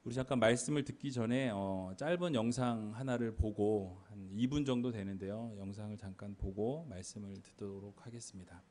우리 잠깐 말씀을 듣기 전에 짧은 영상 하나를 보고 한 2분 정도 되는데요. 영상을 잠깐 보고 말씀을 듣도록 하겠습니다.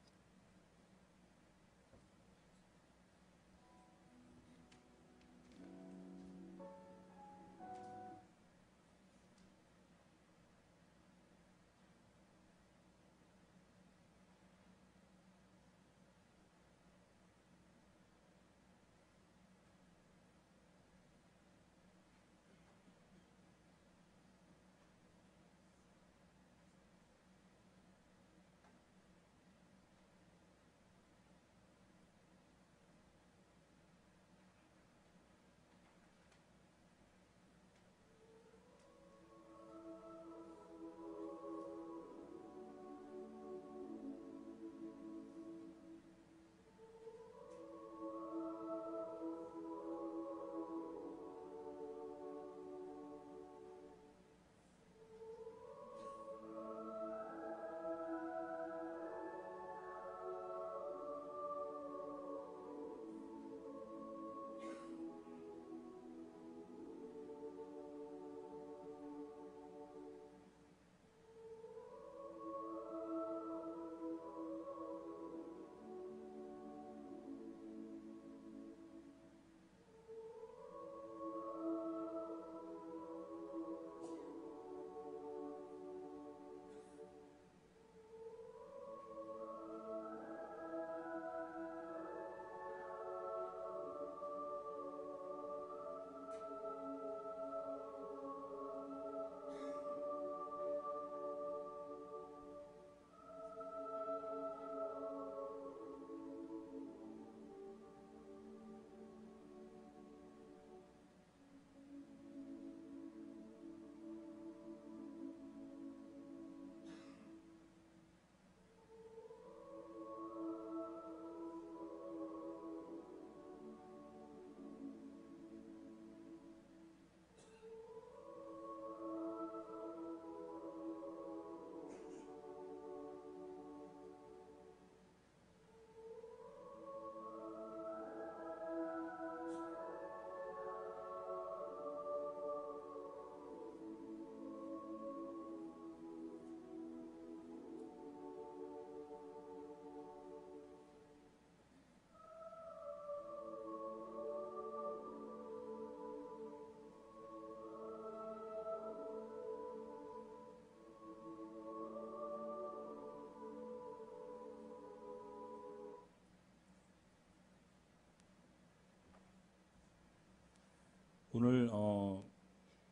오늘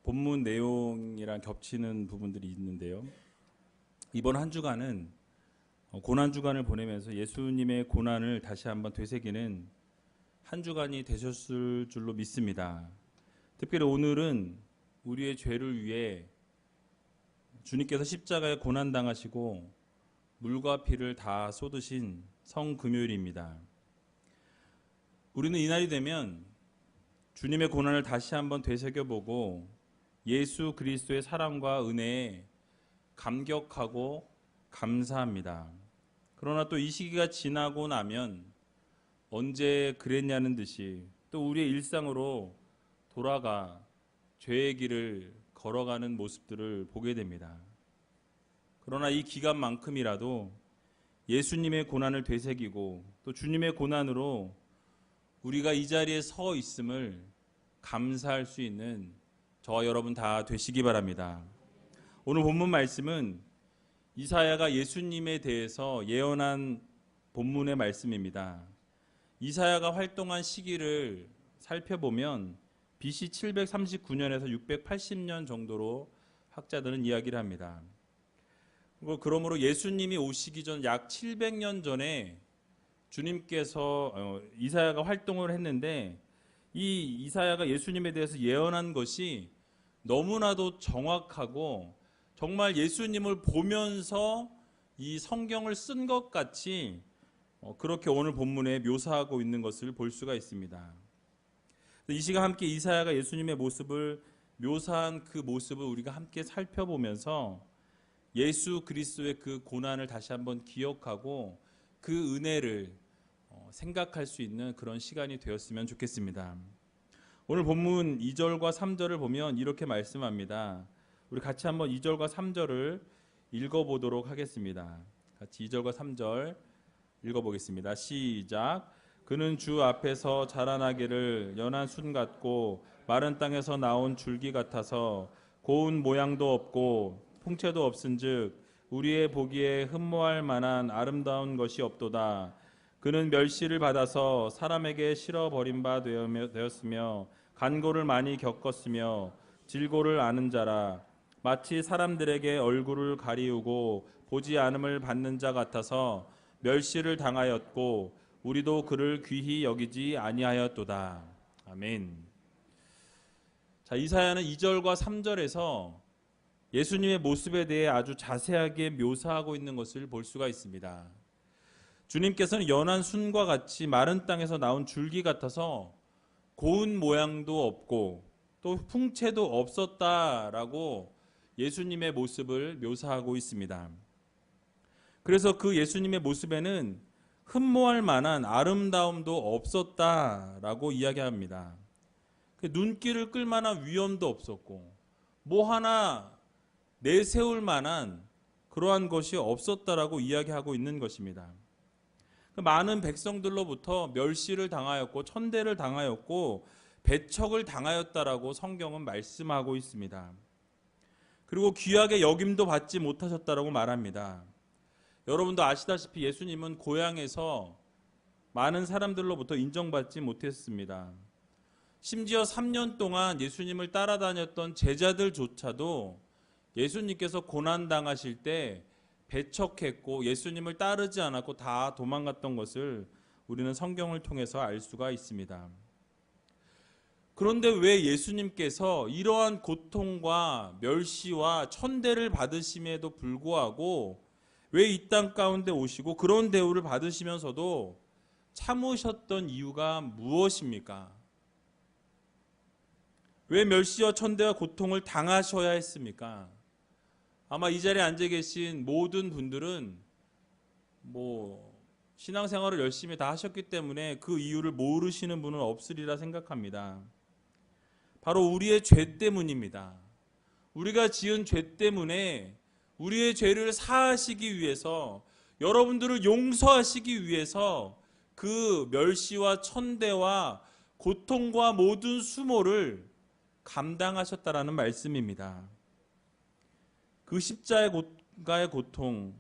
본문 내용이랑 겹치는 부분들이 있는데요. 이번 한 주간은 고난 주간을 보내면서 예수님의 고난을 다시 한번 되새기는 한 주간이 되셨을 줄로 믿습니다. 특별히 오늘은 우리의 죄를 위해 주님께서 십자가에 고난당하시고 물과 피를 다 쏟으신 성금요일입니다. 우리는 이날이 되면 주님의 고난을 다시 한번 되새겨보고 예수 그리스도의 사랑과 은혜에 감격하고 감사합니다. 그러나 또 이 시기가 지나고 나면 언제 그랬냐는 듯이 또 우리의 일상으로 돌아가 죄의 길을 걸어가는 모습들을 보게 됩니다. 그러나 이 기간만큼이라도 예수님의 고난을 되새기고 또 주님의 고난으로 우리가 이 자리에 서 있음을 감사할 수 있는 저와 여러분 다 되시기 바랍니다. 오늘 본문 말씀은 이사야가 예수님에 대해서 예언한 본문의 말씀입니다. 이사야가 활동한 시기를 살펴보면 BC 739년에서 680년 정도로 학자들은 이야기를 합니다. 그러므로 예수님이 오시기 전 약 700년 전에 주님께서 이사야가 활동을 했는데 이 이사야가 예수님에 대해서 예언한 것이 너무나도 정확하고 정말 예수님을 보면서 이 성경을 쓴 것 같이 그렇게 오늘 본문에 묘사하고 있는 것을 볼 수가 있습니다. 이 시간 함께 이사야가 예수님의 모습을 묘사한 그 모습을 우리가 함께 살펴보면서 예수 그리스도의 그 고난을 다시 한번 기억하고 그 은혜를 생각할 수 있는 그런 시간이 되었으면 좋겠습니다. 오늘 본문 2절과 3절을 보면 이렇게 말씀합니다. 우리 같이 한번 2절과 3절을 읽어보도록 하겠습니다. 같이 2절과 3절 읽어보겠습니다. 시작. 그는 주 앞에서 자라나기를 연한 순 같고 마른 땅에서 나온 줄기 같아서 고운 모양도 없고 풍채도 없은즉 우리의 보기에 흠모할 만한 아름다운 것이 없도다. 그는 멸시를 받아서 사람에게 실어버린 바 되었으며 간고를 많이 겪었으며 질고를 아는 자라. 마치 사람들에게 얼굴을 가리우고 보지 않음을 받는 자 같아서 멸시를 당하였고 우리도 그를 귀히 여기지 아니하였도다. 아멘. 자, 이사야는 2절과 3절에서 예수님의 모습에 대해 아주 자세하게 묘사하고 있는 것을 볼 수가 있습니다. 주님께서는 연한 순과 같이 마른 땅에서 나온 줄기 같아서 고운 모양도 없고 또 풍채도 없었다라고 예수님의 모습을 묘사하고 있습니다. 그래서 그 예수님의 모습에는 흠모할 만한 아름다움도 없었다라고 이야기합니다. 눈길을 끌 만한 위엄도 없었고 뭐 하나 내세울 만한 그러한 것이 없었다라고 이야기하고 있는 것입니다. 많은 백성들로부터 멸시를 당하였고 천대를 당하였고 배척을 당하였다라고 성경은 말씀하고 있습니다. 그리고 귀하게 여김도 받지 못하셨다라고 말합니다. 여러분도 아시다시피 예수님은 고향에서 많은 사람들로부터 인정받지 못했습니다. 심지어 3년 동안 예수님을 따라다녔던 제자들조차도 예수님께서 고난당하실 때 배척했고 예수님을 따르지 않았고 다 도망갔던 것을 우리는 성경을 통해서 알 수가 있습니다. 그런데 왜 예수님께서 이러한 고통과 멸시와 천대를 받으심에도 불구하고 왜 이 땅 가운데 오시고 그런 대우를 받으시면서도 참으셨던 이유가 무엇입니까? 왜 멸시와 천대와 고통을 당하셔야 했습니까? 아마 이 자리에 앉아 계신 모든 분들은 신앙생활을 열심히 다 하셨기 때문에 그 이유를 모르시는 분은 없으리라 생각합니다. 바로 우리의 죄 때문입니다. 우리가 지은 죄 때문에 우리의 죄를 사하시기 위해서, 여러분들을 용서하시기 위해서 그 멸시와 천대와 고통과 모든 수모를 감당하셨다라는 말씀입니다. 그 십자가의 고통,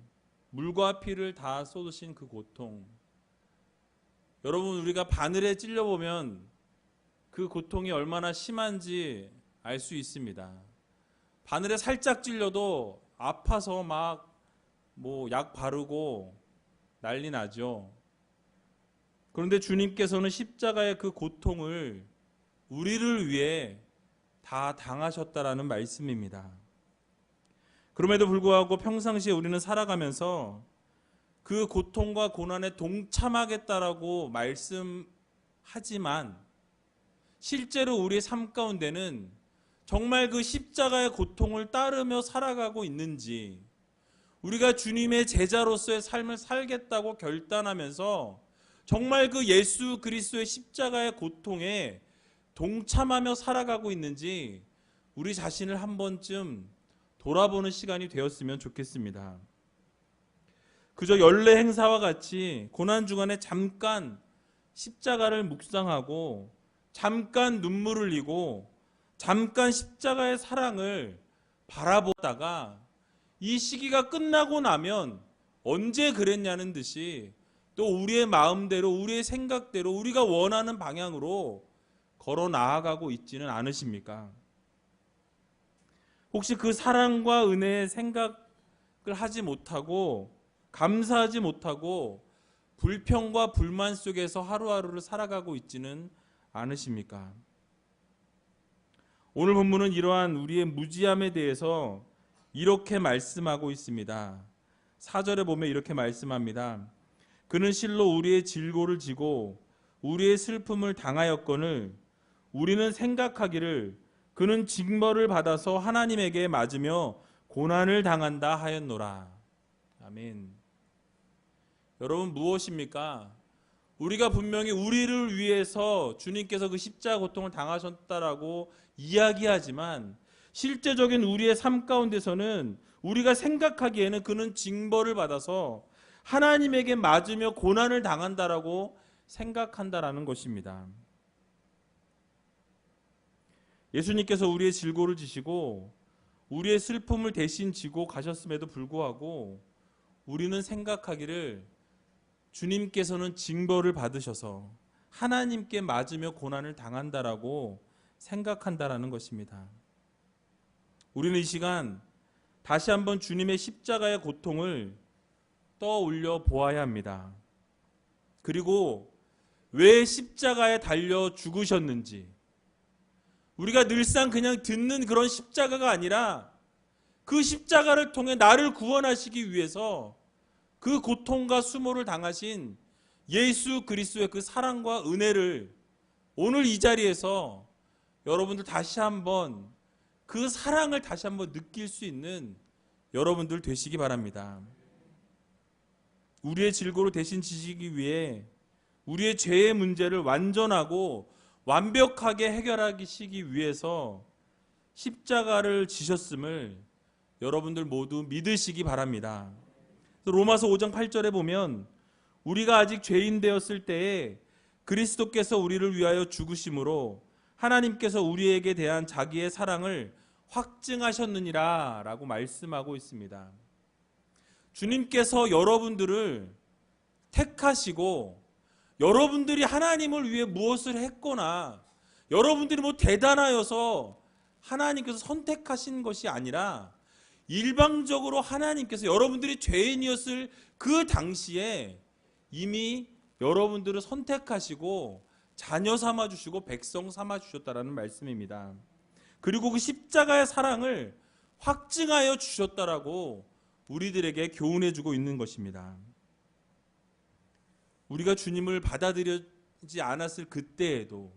물과 피를 다 쏟으신 그 고통, 여러분 우리가 바늘에 찔려보면 그 고통이 얼마나 심한지 알 수 있습니다. 바늘에 살짝 찔려도 아파서 막 약 바르고 난리 나죠. 그런데 주님께서는 십자가의 그 고통을 우리를 위해 다 당하셨다라는 말씀입니다. 그럼에도 불구하고 평상시에 우리는 살아가면서 그 고통과 고난에 동참하겠다라고 말씀하지만 실제로 우리의 삶 가운데는 정말 그 십자가의 고통을 따르며 살아가고 있는지, 우리가 주님의 제자로서의 삶을 살겠다고 결단하면서 정말 그 예수 그리스도의 십자가의 고통에 동참하며 살아가고 있는지 우리 자신을 한 번쯤 돌아보는 시간이 되었으면 좋겠습니다. 그저 연례 행사와 같이 고난 주간에 잠깐 십자가를 묵상하고 잠깐 눈물을 흘리고 잠깐 십자가의 사랑을 바라보다가 이 시기가 끝나고 나면 언제 그랬냐는 듯이 또 우리의 마음대로 우리의 생각대로 우리가 원하는 방향으로 걸어 나아가고 있지는 않으십니까? 혹시 그 사랑과 은혜의 생각을 하지 못하고 감사하지 못하고 불평과 불만 속에서 하루하루를 살아가고 있지는 않으십니까? 오늘 본문은 이러한 우리의 무지함에 대해서 이렇게 말씀하고 있습니다. 4절에 보면 이렇게 말씀합니다. 그는 실로 우리의 질고를 지고 우리의 슬픔을 당하였거늘 우리는 생각하기를 그는 징벌을 받아서 하나님에게 맞으며 고난을 당한다 하였노라. 아멘. 여러분 무엇입니까? 우리가 분명히 우리를 위해서 주님께서 그 십자가 고통을 당하셨다라고 이야기하지만 실제적인 우리의 삶 가운데서는 우리가 생각하기에는 그는 징벌을 받아서 하나님에게 맞으며 고난을 당한다라고 생각한다라는 것입니다. 예수님께서 우리의 질고를 지시고 우리의 슬픔을 대신 지고 가셨음에도 불구하고 우리는 생각하기를 주님께서는 징벌을 받으셔서 하나님께 맞으며 고난을 당한다라고 생각한다라는 것입니다. 우리는 이 시간 다시 한번 주님의 십자가의 고통을 떠올려 보아야 합니다. 그리고 왜 십자가에 달려 죽으셨는지, 우리가 늘상 그냥 듣는 그런 십자가가 아니라 그 십자가를 통해 나를 구원하시기 위해서 그 고통과 수모를 당하신 예수 그리스도의 그 사랑과 은혜를 오늘 이 자리에서 여러분들 다시 한번 그 사랑을 다시 한번 느낄 수 있는 여러분들 되시기 바랍니다. 우리의 질고를 대신 지시기 위해 우리의 죄의 문제를 완전하고 완벽하게 해결하시기 위해서 십자가를 지셨음을 여러분들 모두 믿으시기 바랍니다. 로마서 5장 8절에 보면 우리가 아직 죄인 되었을 때에 그리스도께서 우리를 위하여 죽으심으로 하나님께서 우리에게 대한 자기의 사랑을 확증하셨느니라 라고 말씀하고 있습니다. 주님께서 여러분들을 택하시고 여러분들이 하나님을 위해 무엇을 했거나 여러분들이 뭐 대단하여서 하나님께서 선택하신 것이 아니라 일방적으로 하나님께서 여러분들이 죄인이었을 그 당시에 이미 여러분들을 선택하시고 자녀 삼아 주시고 백성 삼아 주셨다라는 말씀입니다. 그리고 그 십자가의 사랑을 확증하여 주셨다라고 우리들에게 교훈해 주고 있는 것입니다. 우리가 주님을 받아들이지 않았을 그때에도,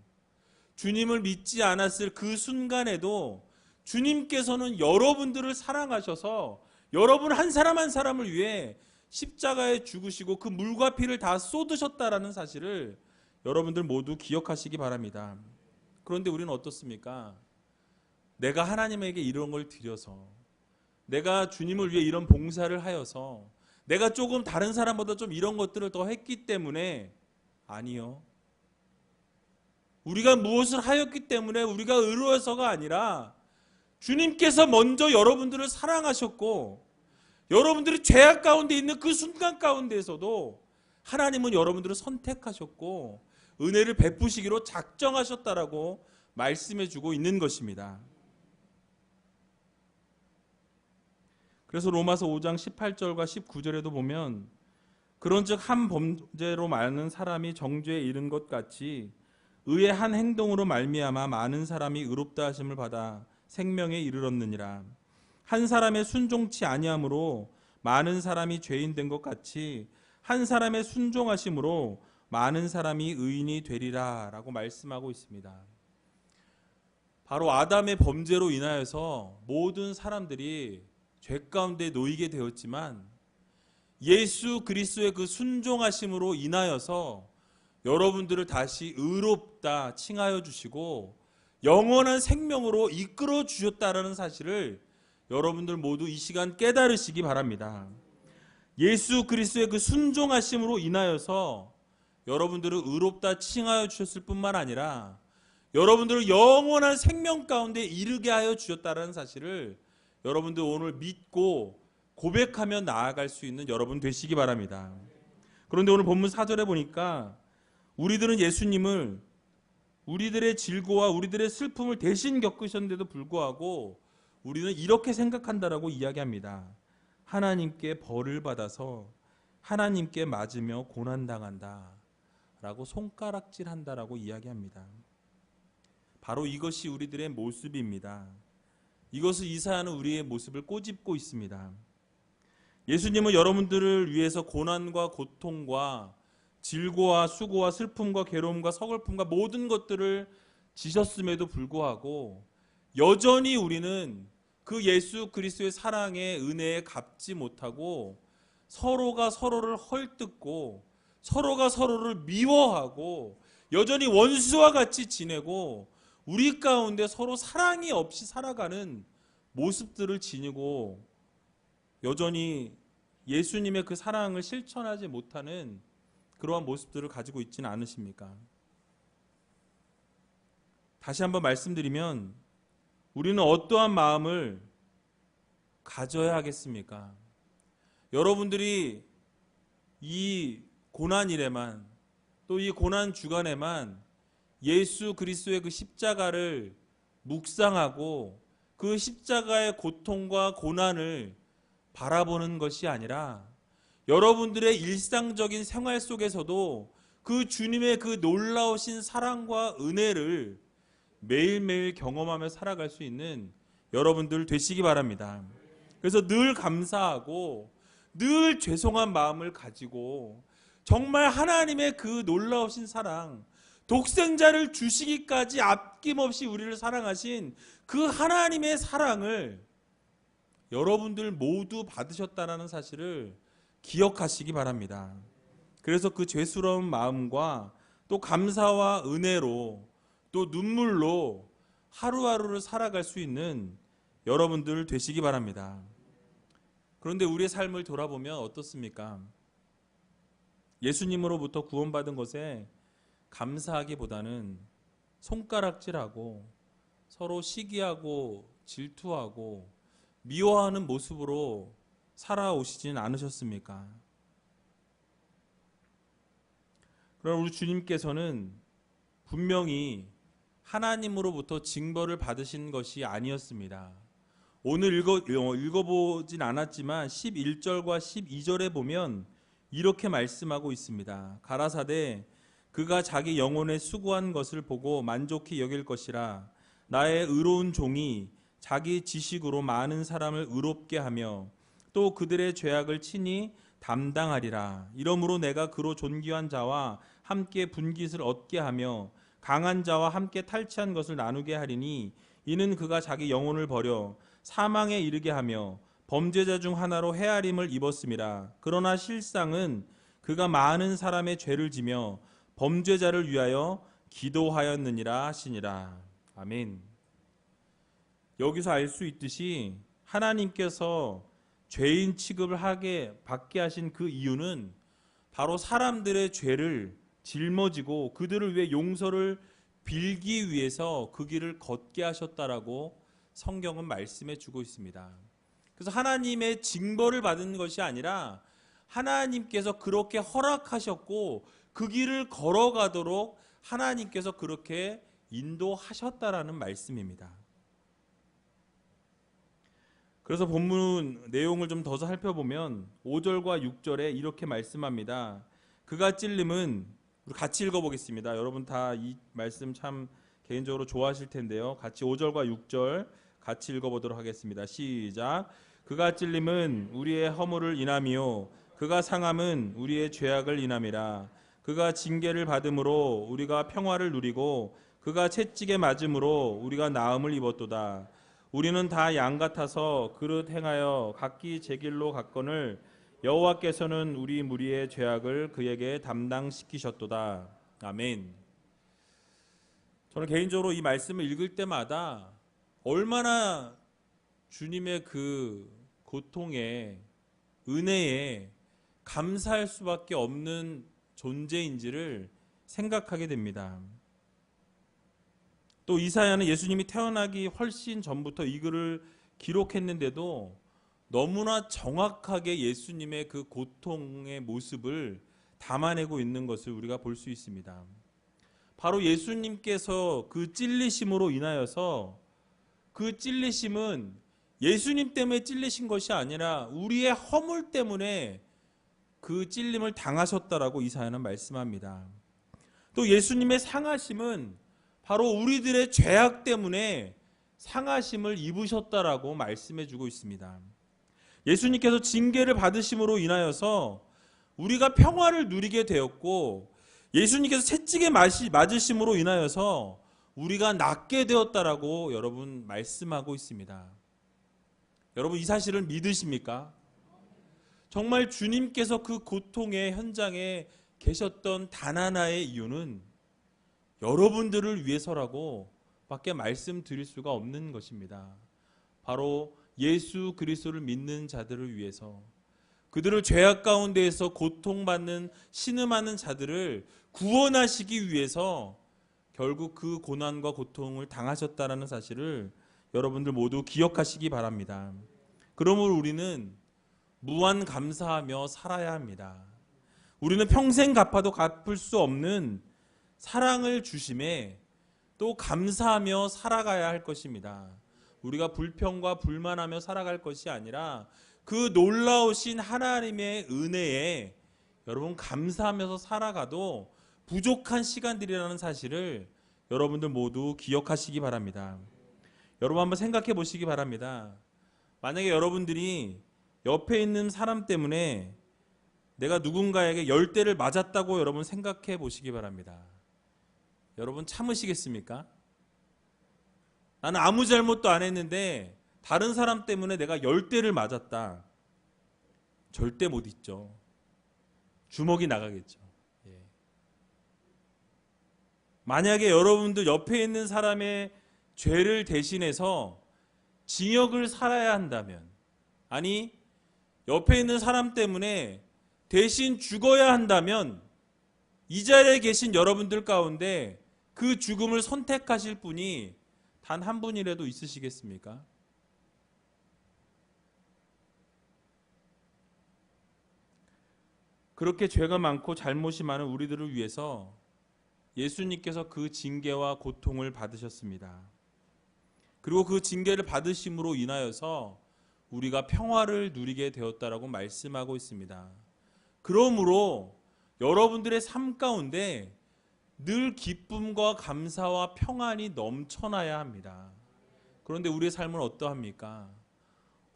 주님을 믿지 않았을 그 순간에도 주님께서는 여러분들을 사랑하셔서 여러분 한 사람 한 사람을 위해 십자가에 죽으시고 그 물과 피를 다 쏟으셨다라는 사실을 여러분들 모두 기억하시기 바랍니다. 그런데 우리는 어떻습니까? 내가 하나님에게 이런 걸 드려서, 내가 주님을 위해 이런 봉사를 하여서, 내가 조금 다른 사람보다 좀 이런 것들을 더 했기 때문에, 아니요. 우리가 무엇을 하였기 때문에 우리가 의로워서가 아니라 주님께서 먼저 여러분들을 사랑하셨고 여러분들이 죄악 가운데 있는 그 순간 가운데에서도 하나님은 여러분들을 선택하셨고 은혜를 베푸시기로 작정하셨다라고 말씀해 주고 있는 것입니다. 그래서 로마서 5장 18절과 19절에도 보면 그런즉 한 범죄로 많은 사람이 정죄에 이른 것 같이 의의 한 행동으로 말미암아 많은 사람이 의롭다 하심을 받아 생명에 이르렀느니라. 한 사람의 순종치 아니함으로 많은 사람이 죄인 된 것 같이 한 사람의 순종하심으로 많은 사람이 의인이 되리라 라고 말씀하고 있습니다. 바로 아담의 범죄로 인하여서 모든 사람들이 죄 가운데 놓이게 되었지만 예수 그리스도의 그 순종하심으로 인하여서 여러분들을 다시 의롭다 칭하여 주시고 영원한 생명으로 이끌어 주셨다라는 사실을 여러분들 모두 이 시간 깨달으시기 바랍니다. 예수 그리스도의 그 순종하심으로 인하여서 여러분들을 의롭다 칭하여 주셨을 뿐만 아니라 여러분들을 영원한 생명 가운데 이르게 하여 주셨다는 사실을 여러분들 오늘 믿고 고백하며 나아갈 수 있는 여러분 되시기 바랍니다. 그런데 오늘 본문 4절에 보니까 우리들은 예수님을 우리들의 질고와 우리들의 슬픔을 대신 겪으셨는데도 불구하고 우리는 이렇게 생각한다라고 이야기합니다. 하나님께 벌을 받아서 하나님께 맞으며 고난당한다 라고 손가락질한다라고 이야기합니다. 바로 이것이 우리들의 모습입니다. 이것을 이사야는 우리의 모습을 꼬집고 있습니다. 예수님은 여러분들을 위해서 고난과 고통과 질고와 수고와 슬픔과 괴로움과 서글픔과 모든 것들을 지셨음에도 불구하고 여전히 우리는 그 예수 그리스도의 사랑의 은혜에 갚지 못하고 서로가 서로를 헐뜯고 서로가 서로를 미워하고 여전히 원수와 같이 지내고 우리 가운데 서로 사랑이 없이 살아가는 모습들을 지니고 여전히 예수님의 그 사랑을 실천하지 못하는 그러한 모습들을 가지고 있지는 않으십니까? 다시 한번 말씀드리면 우리는 어떠한 마음을 가져야 하겠습니까? 여러분들이 이 고난일에만 또 이 고난 주간에만 예수 그리스도의 그 십자가를 묵상하고 그 십자가의 고통과 고난을 바라보는 것이 아니라 여러분들의 일상적인 생활 속에서도 그 주님의 그 놀라우신 사랑과 은혜를 매일매일 경험하며 살아갈 수 있는 여러분들 되시기 바랍니다. 그래서 늘 감사하고 늘 죄송한 마음을 가지고 정말 하나님의 그 놀라우신 사랑, 독생자를 주시기까지 아낌없이 우리를 사랑하신 그 하나님의 사랑을 여러분들 모두 받으셨다는 사실을 기억하시기 바랍니다. 그래서 그 죄스러운 마음과 또 감사와 은혜로 또 눈물로 하루하루를 살아갈 수 있는 여러분들 되시기 바랍니다. 그런데 우리의 삶을 돌아보면 어떻습니까? 예수님으로부터 구원받은 것에 감사하기보다는 손가락질하고 서로 시기하고 질투하고 미워하는 모습으로 살아오시지는 않으셨습니까? 그럼 우리 주님께서는 분명히 하나님으로부터 징벌을 받으신 것이 아니었습니다. 오늘 읽어보진 않았지만 11절과 12절에 보면 이렇게 말씀하고 있습니다. 가라사대 그가 자기 영혼에 수고한 것을 보고 만족히 여길 것이라. 나의 의로운 종이 자기 지식으로 많은 사람을 의롭게 하며 또 그들의 죄악을 친히 담당하리라. 이러므로 내가 그로 존귀한 자와 함께 분깃을 얻게 하며 강한 자와 함께 탈취한 것을 나누게 하리니 이는 그가 자기 영혼을 버려 사망에 이르게 하며 범죄자 중 하나로 헤아림을 입었음이라. 그러나 실상은 그가 많은 사람의 죄를 지며 범죄자를 위하여 기도하였느니라 하시니라. 아멘. 여기서 알 수 있듯이 하나님께서 죄인 취급을 받게 하신 그 이유는 바로 사람들의 죄를 짊어지고 그들을 위해 용서를 빌기 위해서 그 길을 걷게 하셨다라고 성경은 말씀해 주고 있습니다. 그래서 하나님의 징벌을 받은 것이 아니라 하나님께서 그렇게 허락하셨고 그 길을 걸어가도록 하나님께서 그렇게 인도하셨다라는 말씀입니다. 그래서 본문 내용을 좀 더 살펴보면 5절과 6절에 이렇게 말씀합니다. 그가 찔림은, 우리 같이 읽어보겠습니다. 여러분 다 이 말씀 참 개인적으로 좋아하실 텐데요. 같이 5절과 6절 같이 읽어보도록 하겠습니다. 시작. 그가 찔림은 우리의 허물을 인함이요 그가 상함은 우리의 죄악을 인함이라. 그가 징계를 받음으로 우리가 평화를 누리고 그가 채찍에 맞음으로 우리가 나음을 입었도다. 우리는 다 양 같아서 그릇 행하여 각기 제 길로 갔거늘 여호와께서는 우리 무리의 죄악을 그에게 담당시키셨도다. 아멘. 저는 개인적으로 이 말씀을 읽을 때마다 얼마나 주님의 그 고통에 은혜에 감사할 수밖에 없는 존재인지를 생각하게 됩니다. 또 이사야는 예수님이 태어나기 훨씬 전부터 이 글을 기록했는데도 너무나 정확하게 예수님의 그 고통의 모습을 담아내고 있는 것을 우리가 볼 수 있습니다. 바로 예수님께서 그 찔리심으로 인하여서 그 찔리심은 예수님 때문에 찔리신 것이 아니라 우리의 허물 때문에 그 찔림을 당하셨다라고 이사야는 말씀합니다. 또 예수님의 상하심은 바로 우리들의 죄악 때문에 상하심을 입으셨다라고 말씀해 주고 있습니다. 예수님께서 징계를 받으심으로 인하여서 우리가 평화를 누리게 되었고 예수님께서 채찍에 맞으심으로 인하여서 우리가 낫게 되었다라고 여러분 말씀하고 있습니다. 여러분 이 사실을 믿으십니까? 정말 주님께서 그 고통의 현장에 계셨던 단 하나의 이유는 여러분들을 위해서라고 밖에 말씀드릴 수가 없는 것입니다. 바로 예수 그리스도를 믿는 자들을 위해서, 그들을 죄악 가운데에서 고통받는 신음하는 자들을 구원하시기 위해서 결국 그 고난과 고통을 당하셨다는 사실을 여러분들 모두 기억하시기 바랍니다. 그러므로 우리는 무한 감사하며 살아야 합니다. 우리는 평생 갚아도 갚을 수 없는 사랑을 주심에 또 감사하며 살아가야 할 것입니다. 우리가 불평과 불만하며 살아갈 것이 아니라 그 놀라우신 하나님의 은혜에 여러분 감사하면서 살아가도 부족한 시간들이라는 사실을 여러분들 모두 기억하시기 바랍니다. 여러분 한번 생각해 보시기 바랍니다. 만약에 여러분들이 옆에 있는 사람 때문에 내가 누군가에게 10대를 맞았다고 여러분 생각해 보시기 바랍니다. 여러분 참으시겠습니까? 나는 아무 잘못도 안 했는데 다른 사람 때문에 내가 10대를 맞았다. 절대 못 잊죠. 주먹이 나가겠죠. 예. 만약에 여러분들 옆에 있는 사람의 죄를 대신해서 징역을 살아야 한다면, 아니 옆에 있는 사람 때문에 대신 죽어야 한다면 이 자리에 계신 여러분들 가운데 그 죽음을 선택하실 분이 단 한 분이라도 있으시겠습니까? 그렇게 죄가 많고 잘못이 많은 우리들을 위해서 예수님께서 그 징계와 고통을 받으셨습니다. 그리고 그 징계를 받으심으로 인하여서 우리가 평화를 누리게 되었다라고 말씀하고 있습니다. 그러므로 여러분들의 삶 가운데 늘 기쁨과 감사와 평안이 넘쳐나야 합니다. 그런데 우리의 삶은 어떠합니까?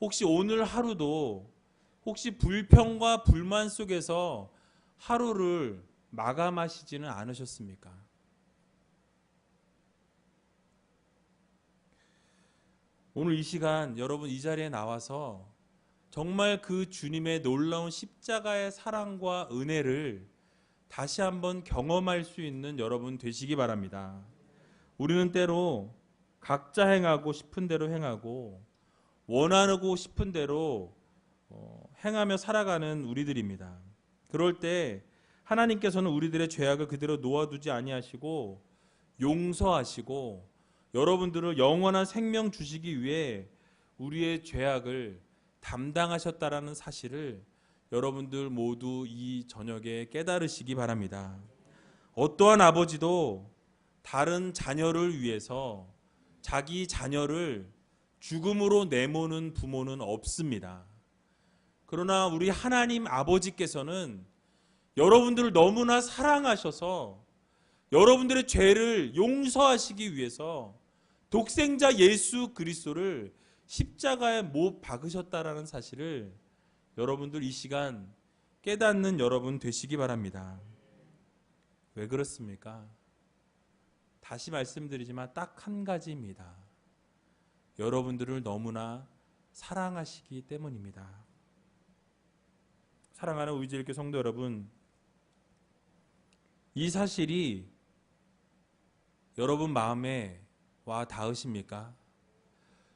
혹시 오늘 하루도 혹시 불평과 불만 속에서 하루를 마감하시지는 않으셨습니까? 오늘 이 시간 여러분 이 자리에 나와서 정말 그 주님의 놀라운 십자가의 사랑과 은혜를 다시 한번 경험할 수 있는 여러분 되시기 바랍니다. 우리는 때로 각자 행하고 싶은 대로 행하고 원하고 싶은 대로 행하며 살아가는 우리들입니다. 그럴 때 하나님께서는 우리들의 죄악을 그대로 놓아두지 아니하시고 용서하시고 여러분들을 영원한 생명 주시기 위해 우리의 죄악을 담당하셨다라는 사실을 여러분들 모두 이 저녁에 깨달으시기 바랍니다. 어떠한 아버지도 다른 자녀를 위해서 자기 자녀를 죽음으로 내모는 부모는 없습니다. 그러나 우리 하나님 아버지께서는 여러분들을 너무나 사랑하셔서 여러분들의 죄를 용서하시기 위해서 독생자 예수 그리스도를 십자가에 못 박으셨다라는 사실을 여러분들 이 시간 깨닫는 여러분 되시기 바랍니다. 왜 그렇습니까? 다시 말씀드리지만 딱 한 가지입니다. 여러분들을 너무나 사랑하시기 때문입니다. 사랑하는 우리제일교회 성도 여러분, 이 사실이 여러분 마음에 와 닿으십니까?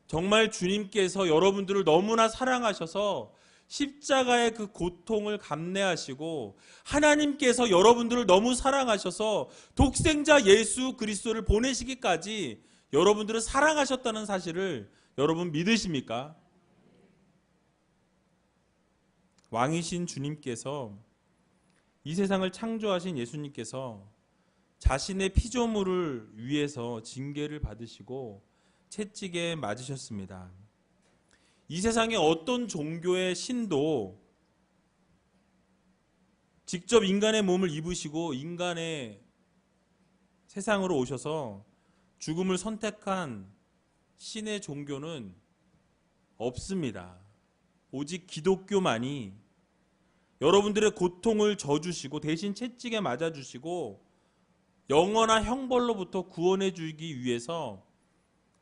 정말 주님께서 여러분들을 너무나 사랑하셔서 십자가의 그 고통을 감내하시고 하나님께서 여러분들을 너무 사랑하셔서 독생자 예수 그리스도를 보내시기까지 여러분들을 사랑하셨다는 사실을 여러분 믿으십니까? 왕이신 주님께서 이 세상을 창조하신 예수님께서 자신의 피조물을 위해서 징계를 받으시고 채찍에 맞으셨습니다. 이 세상의 어떤 종교의 신도 직접 인간의 몸을 입으시고 인간의 세상으로 오셔서 죽음을 선택한 신의 종교는 없습니다. 오직 기독교만이 여러분들의 고통을 져주시고 대신 채찍에 맞아주시고 영원한 형벌로부터 구원해 주기 위해서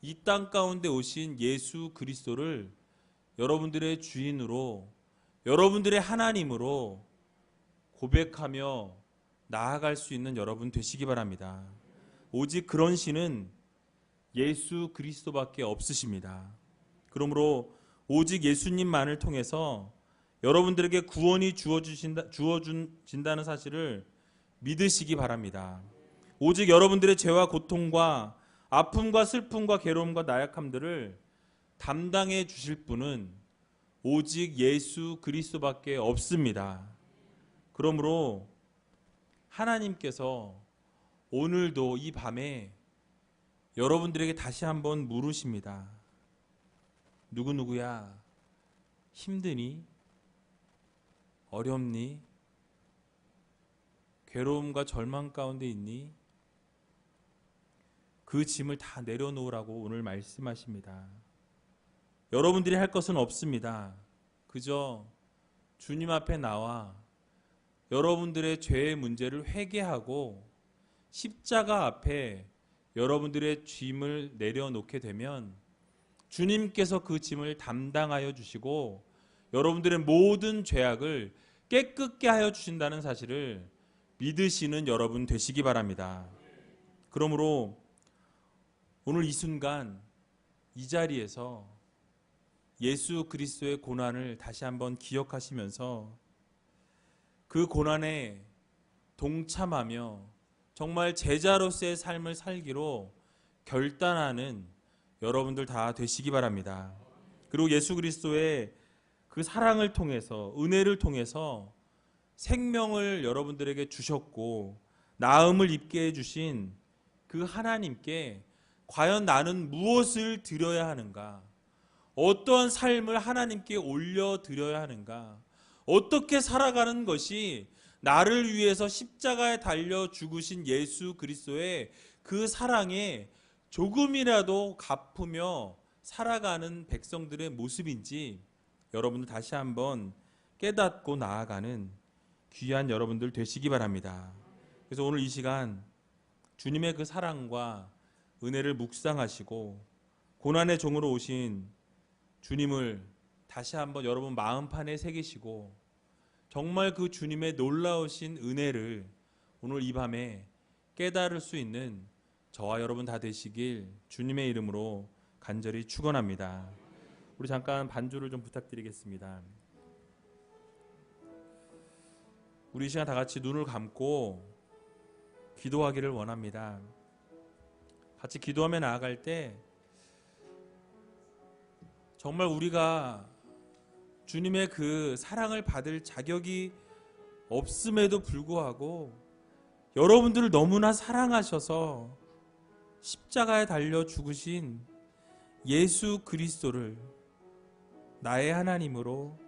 이 땅 가운데 오신 예수 그리스도를 여러분들의 주인으로, 여러분들의 하나님으로 고백하며 나아갈 수 있는 여러분 되시기 바랍니다. 오직 그런 신은 예수 그리스도밖에 없으십니다. 그러므로 오직 예수님만을 통해서 여러분들에게 구원이 주어진다는 사실을 믿으시기 바랍니다. 오직 여러분들의 죄와 고통과 아픔과 슬픔과 괴로움과 나약함들을 담당해 주실 분은 오직 예수 그리스도밖에 없습니다. 그러므로 하나님께서 오늘도 이 밤에 여러분들에게 다시 한번 물으십니다. 누구누구야, 힘드니? 어렵니? 괴로움과 절망 가운데 있니? 그 짐을 다 내려놓으라고 오늘 말씀하십니다. 여러분들이 할 것은 없습니다. 그저 주님 앞에 나와 여러분들의 죄의 문제를 회개하고 십자가 앞에 여러분들의 짐을 내려놓게 되면 주님께서 그 짐을 담당하여 주시고 여러분들의 모든 죄악을 깨끗게 하여 주신다는 사실을 믿으시는 여러분 되시기 바랍니다. 그러므로 오늘 이 순간 이 자리에서 예수 그리스도의 고난을 다시 한번 기억하시면서 그 고난에 동참하며 정말 제자로서의 삶을 살기로 결단하는 여러분들 다 되시기 바랍니다. 그리고 예수 그리스도의 그 사랑을 통해서, 은혜를 통해서 생명을 여러분들에게 주셨고 나음을 입게 해주신 그 하나님께 과연 나는 무엇을 드려야 하는가? 어떠한 삶을 하나님께 올려드려야 하는가? 어떻게 살아가는 것이 나를 위해서 십자가에 달려 죽으신 예수 그리스도의 그 사랑에 조금이라도 갚으며 살아가는 백성들의 모습인지 여러분들 다시 한번 깨닫고 나아가는 귀한 여러분들 되시기 바랍니다. 그래서 오늘 이 시간 주님의 그 사랑과 은혜를 묵상하시고 고난의 종으로 오신 주님을 다시 한번 여러분 마음판에 새기시고 정말 그 주님의 놀라우신 은혜를 오늘 이 밤에 깨달을 수 있는 저와 여러분 다 되시길 주님의 이름으로 간절히 축원합니다. 우리 잠깐 반주를 좀 부탁드리겠습니다. 우리 이 시간 다 같이 눈을 감고 기도하기를 원합니다. 같이 기도하며 나아갈 때 정말 우리가 주님의 그 사랑을 받을 자격이 없음에도 불구하고 여러분들을 너무나 사랑하셔서 십자가에 달려 죽으신 예수 그리스도를 나의 하나님으로,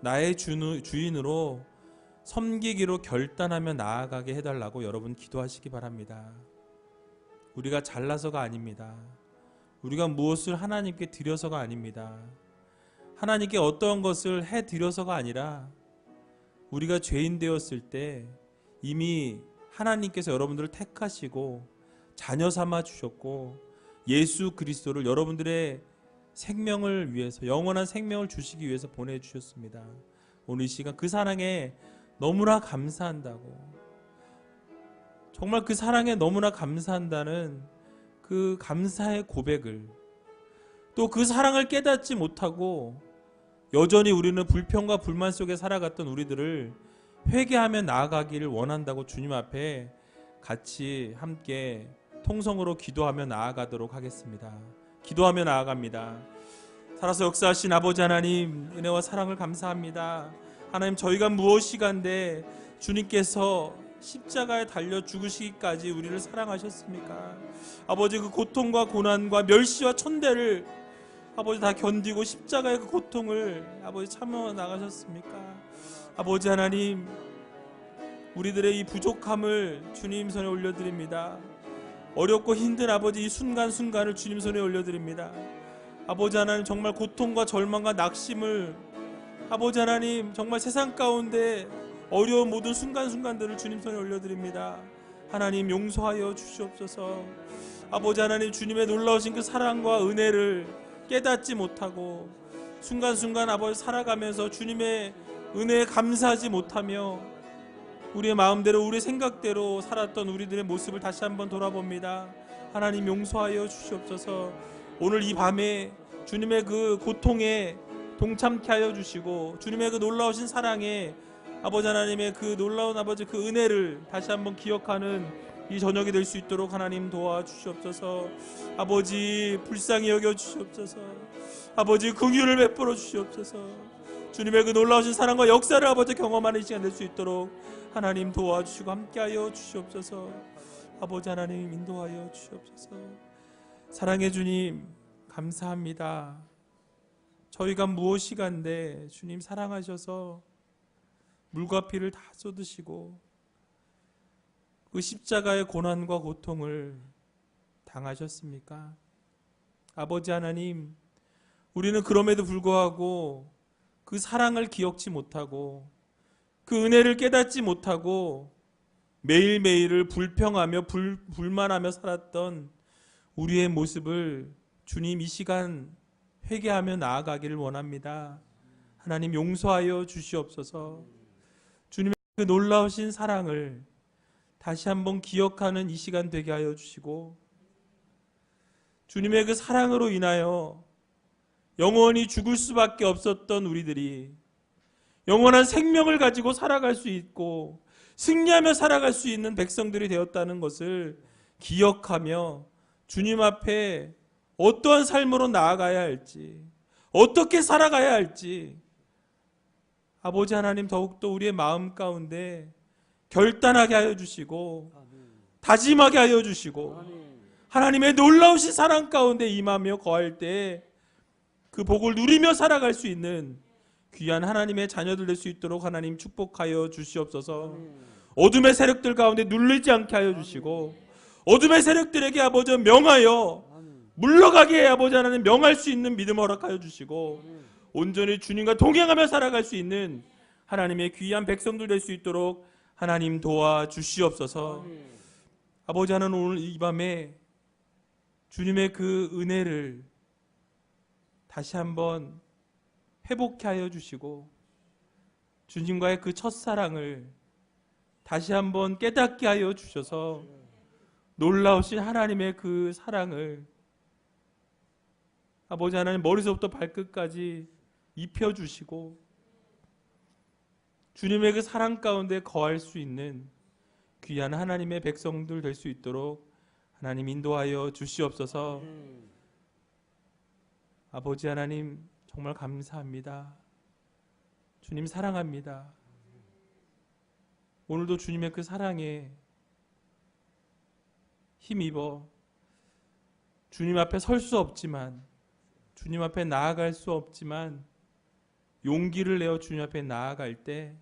나의 주인으로 섬기기로 결단하며 나아가게 해달라고 여러분 기도하시기 바랍니다. 우리가 잘나서가 아닙니다. 우리가 무엇을 하나님께 드려서가 아닙니다. 하나님께 어떠한 것을 해드려서가 아니라 우리가 죄인 되었을 때 이미 하나님께서 여러분들을 택하시고 자녀 삼아 주셨고 예수 그리스도를 여러분들의 생명을 위해서, 영원한 생명을 주시기 위해서 보내주셨습니다. 오늘 이 시간 그 사랑에 너무나 감사한다고, 정말 그 사랑에 너무나 감사한다는 그 감사의 고백을, 또 그 사랑을 깨닫지 못하고 여전히 우리는 불평과 불만 속에 살아갔던 우리들을 회개하며 나아가기를 원한다고 주님 앞에 같이 함께 통성으로 기도하며 나아가도록 하겠습니다. 기도하며 나아갑니다. 살아서 역사하신 아버지 하나님, 은혜와 사랑을 감사합니다. 하나님, 저희가 무엇이간데 주님께서 십자가에 달려 죽으시기까지 우리를 사랑하셨습니까? 아버지, 그 고통과 고난과 멸시와 천대를 아버지 다 견디고 십자가의 그 고통을 아버지 참아 나가셨습니까? 아버지 하나님, 우리들의 이 부족함을 주님 손에 올려드립니다. 어렵고 힘든 아버지 이 순간순간을 주님 손에 올려드립니다. 아버지 하나님, 정말 고통과 절망과 낙심을 아버지 하나님, 정말 세상 가운데 어려운 모든 순간순간들을 주님 손에 올려드립니다. 하나님, 용서하여 주시옵소서. 아버지 하나님, 주님의 놀라우신 그 사랑과 은혜를 깨닫지 못하고 순간순간 아버지 살아가면서 주님의 은혜에 감사하지 못하며 우리의 마음대로 우리의 생각대로 살았던 우리들의 모습을 다시 한번 돌아봅니다. 하나님 용서하여 주시옵소서. 오늘 이 밤에 주님의 그 고통에 동참케 하여 주시고 주님의 그 놀라우신 사랑에 아버지 하나님의 그 놀라운 아버지 그 은혜를 다시 한번 기억하는 이 저녁이 될 수 있도록 하나님 도와주시옵소서. 아버지 불쌍히 여겨 주시옵소서. 아버지 긍휼을 베풀어 주시옵소서. 주님의 그 놀라우신 사랑과 역사를 아버지 경험하는 시간 될 수 있도록 하나님 도와주시고 함께하여 주시옵소서. 아버지 하나님 인도하여 주시옵소서. 사랑의 주님 감사합니다. 저희가 무엇이간데 주님 사랑하셔서 물과 피를 다 쏟으시고 그 십자가의 고난과 고통을 당하셨습니까? 아버지 하나님, 우리는 그럼에도 불구하고 그 사랑을 기억지 못하고 그 은혜를 깨닫지 못하고 매일매일을 불평하며 불만하며 살았던 우리의 모습을 주님 이 시간 회개하며 나아가기를 원합니다. 하나님 용서하여 주시옵소서. 주님의 그 놀라우신 사랑을 다시 한번 기억하는 이 시간 되게 하여 주시고 주님의 그 사랑으로 인하여 영원히 죽을 수밖에 없었던 우리들이 영원한 생명을 가지고 살아갈 수 있고 승리하며 살아갈 수 있는 백성들이 되었다는 것을 기억하며 주님 앞에 어떠한 삶으로 나아가야 할지 어떻게 살아가야 할지 아버지 하나님 더욱더 우리의 마음 가운데 결단하게 하여 주시고 다짐하게 하여 주시고 하나님의 놀라우신 사랑 가운데 임하며 거할 때 그 복을 누리며 살아갈 수 있는 귀한 하나님의 자녀들 될 수 있도록 하나님 축복하여 주시옵소서. 어둠의 세력들 가운데 눌리지 않게 하여 주시고 어둠의 세력들에게 아버지 명하여 물러가게 아버지 하나님 명할 수 있는 믿음 허락하여 주시고 온전히 주님과 동행하며 살아갈 수 있는 하나님의 귀한 백성들 될 수 있도록 하나님 도와주시옵소서. 아버지 하나님 오늘 이 밤에 주님의 그 은혜를 다시 한번 회복케 하여 주시고 주님과의 그 첫사랑을 다시 한번 깨닫게 하여 주셔서 놀라우신 하나님의 그 사랑을 아버지 하나님 머리서부터 발끝까지 입혀주시고 주님의 그 사랑 가운데 거할 수 있는 귀한 하나님의 백성들 될 수 있도록 하나님 인도하여 주시옵소서. 아버지 하나님 정말 감사합니다. 주님 사랑합니다. 오늘도 주님의 그 사랑에 힘입어 주님 앞에 설 수 없지만 주님 앞에 나아갈 수 없지만 용기를 내어 주님 앞에 나아갈 때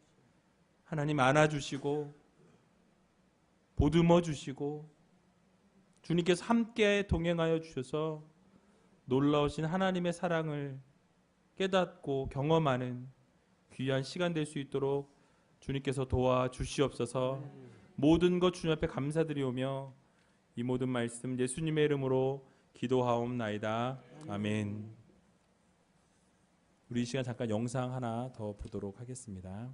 하나님 안아주시고 보듬어 주시고 주님께서 함께 동행하여 주셔서 놀라우신 하나님의 사랑을 깨닫고 경험하는 귀한 시간 될 수 있도록 주님께서 도와주시옵소서. 모든 것 주님 앞에 감사드리오며 이 모든 말씀 예수님의 이름으로 기도하옵나이다. 아멘. 우리 이 시간 잠깐 영상 하나 더 보도록 하겠습니다.